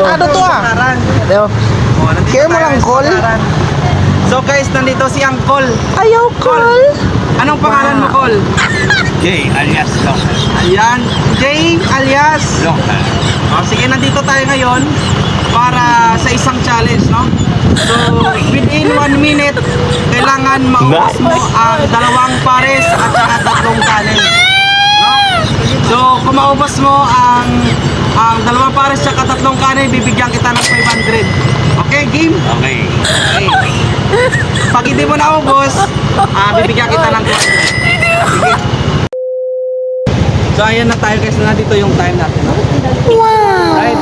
Ano to ah? Yo. Kaya mo lang call? So guys, nandito si Angkol. Ayaw call. Anong pangalan mo, Col? Jay alias Local. Ayan, Jay alias. Local. Sige, nandito tayo ngayon para sa isang challenge, no? So, within 1 minute, kailangan maubos mo ang 2 pares at saka 3 kanin. No? So, kung maubos mo ang 2 pares at saka 3 kanin, bibigyan kita ng 500. Okay, game? Okay. Okay. Pag hindi mo naubos, bibigyan kita ng 200. Sige. So, ayan na tayo guys, na dito yung time natin. No? Wow. Right?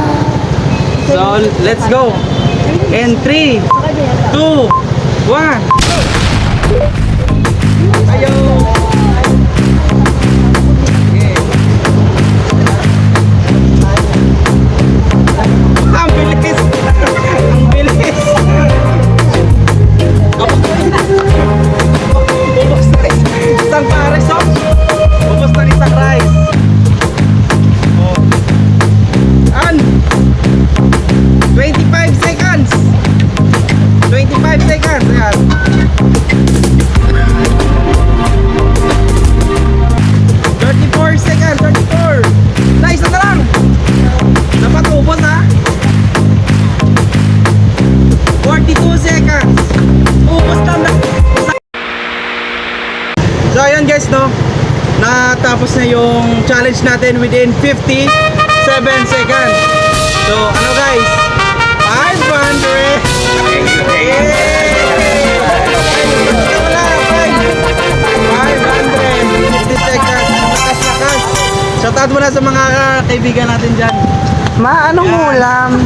So, let's go. In 3, 2, 1. Ayo. Okay. Ang bilis. Ang bilis. Ubos na isang pares, oh. Ubos na isang rice. Oh. And 25 seconds. 25 seconds. Ayan. 34 seconds. 34. Na, isa na lang. Dapat ubos ha. 42 seconds. Ubos na na. So ayan guys, no. Natapos na yung challenge natin within 57 seconds. So ano guys? 500. Wala, 550 seconds. Lakas. Shoutout muna sa mga kaibigan natin dyan. Ma, anong ulam?